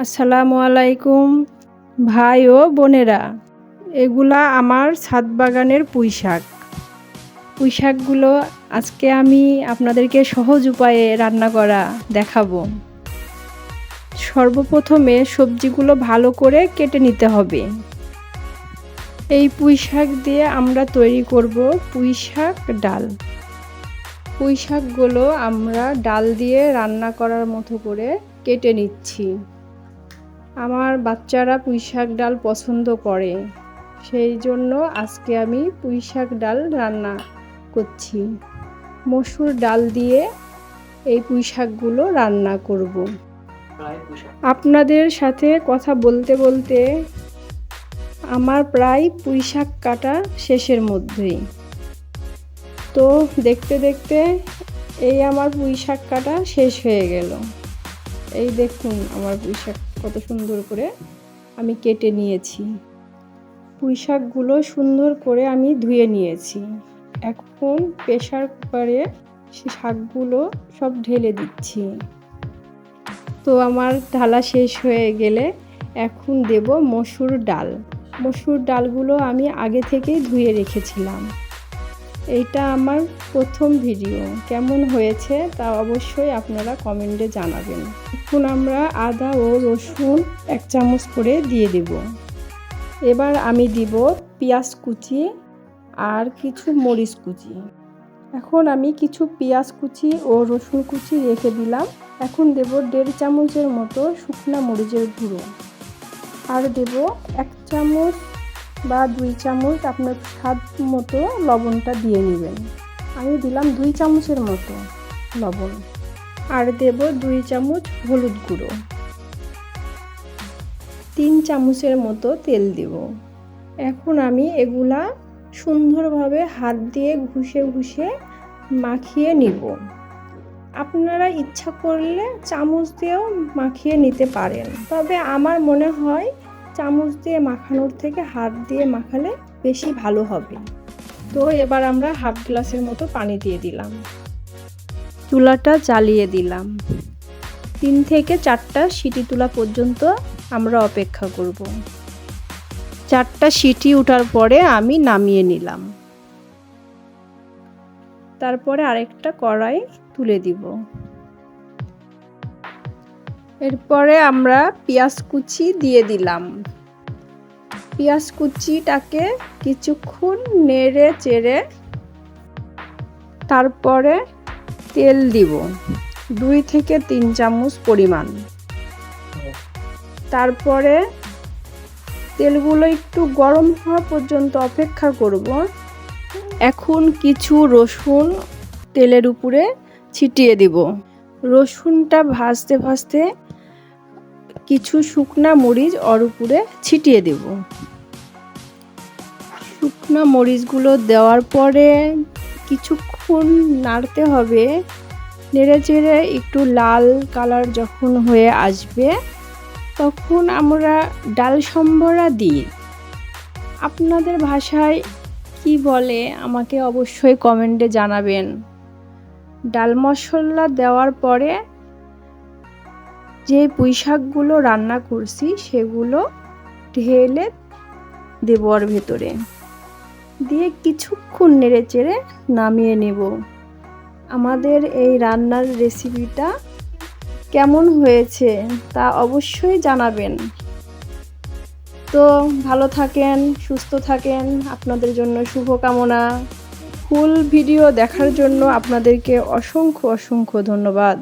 আসসালামু আলাইকুম ভাই ও বোনেরা, এগুলা আমার ছাদ বাগানের পুঁই শাক। পুঁই শাকগুলো আজকে আমি আপনাদেরকে সহজ উপায়ে রান্না করা দেখাবো। সর্বপ্রথমে সবজিগুলো ভালো করে কেটে নিতে হবে। এই পুঁই শাক দিয়ে আমরা তৈরি করব পুঁই শাক ডাল। পুঁই শাকগুলো আমরা ডাল দিয়ে রান্না করার মতো করে কেটে নিচ্ছি। আমার বাচ্চারা পুঁই শাক ডাল পছন্দ করে, সেই জন্য আজকে আমি পুঁই শাক ডাল রান্না করছি। মসুর ডাল দিয়ে এই পুঁই শাকগুলো রান্না করব। আপনাদের সাথে কথা বলতে বলতে আমার প্রায় পুঁই শাক কাটা শেষের মধ্যেই। তো দেখতে দেখতে এই আমার পুঁই শাক কাটা শেষ হয়ে গেল। এই দেখুন আমার পুঁই শাক কত সুন্দর করে আমি কেটে নিয়েছি। পুঁই শাকগুলো সুন্দর করে আমি ধুয়ে নিয়েছি। এখন প্রেসার কুকারে শাকগুলো সব ঢেলে দিচ্ছি। তো আমার ঢালা শেষ হয়ে গেলে এখন দেব মসুর ডাল। মসুর ডালগুলো আমি আগে থেকেই ধুয়ে রেখেছিলাম। এইটা আমার প্রথম ভিডিও, কেমন হয়েছে তা অবশ্যই আপনারা কমেন্টে জানাবেন। এখন আমরা আদা ও রসুন 1 চামচ করে দিয়ে দেব। এবার আমি দিব পেঁয়াজ কুচি আর কিছু মরিচ কুচি। এখন আমি কিছু পেঁয়াজ কুচি ও রসুন কুচি রেখে দিলাম। এখন দেব 1.5 চামচের মতো শুকনা মরিচের গুঁড়ো, আর দেব 1 চামচ বা 2 চামচ আপনার স্বাদ মতো লবণটা দিয়ে নেবেন। আমি দিলাম 2 চামচের মতো লবণ, আর দেব 2 চামচ হলুদ গুঁড়ো, 3 চামচের মতো তেল দেব। এখন আমি এগুলা সুন্দরভাবে হাত দিয়ে ঘষে ঘষে মাখিয়ে নিব। আপনারা ইচ্ছা করলে চামচ দিয়েও মাখিয়ে নিতে পারেন, তবে আমার মনে হয় চামচ দিয়ে মাখানোর থেকে হাত দিয়ে মাখালে বেশি ভালো হবে। তো এবার আমরা হাফ গ্লাসের মতো পানি দিয়ে দিলাম। চুলাটা জ্বালিয়ে দিলাম। 3 থেকে 4টা সিটি তোলা পর্যন্ত আমরা অপেক্ষা করব। 4টা সিটি ওঠার পরে আমি নামিয়ে নিলাম। তারপরে আরেকটা কড়াই তুলে দিব। এরপরে আমরা পেঁয়াজ কুচি দিয়ে দিলাম। পেঁয়াজ কুচিটাকে কিছুক্ষণ নেড়ে চেড়ে তারপরে তেল দিব 2 থেকে 3 চামচ পরিমাণ। তারপরে তেলগুলো একটু গরম হওয়া পর্যন্ত অপেক্ষা করব। এখন কিছু রসুন তেলের উপরে ছিটিয়ে দিব। রসুনটা ভাজতে ভাজতে কিছু শুকনা মরিচ ওর উপরে ছিটিয়ে দেব। শুকনা মরিচগুলো দেওয়ার পরে কিছুক্ষণ নাড়তে হবে। নেড়ে চেড়ে একটু লাল কালার যখন হয়ে আসবে তখন আমরা ডাল সম্বরা দিই। আপনাদের ভাষায় কি বলে আমাকে অবশ্যই কমেন্টে জানাবেন। ডাল মশলা দেওয়ার পরে যে পুঁই শাকগুলো রান্না করছি সেগুলো ঢেলে দেব ওর ভেতরে, দিয়ে কিছুক্ষণ নেড়ে চেড়ে নামিয়ে নেব। আমাদের এই রান্নার রেসিপিটা কেমন হয়েছে তা অবশ্যই জানাবেন। তো ভালো থাকেন, সুস্থ থাকেন, আপনাদের জন্য শুভকামনা। ফুল ভিডিও দেখার জন্য আপনাদেরকে অসংখ্য অসংখ্য ধন্যবাদ।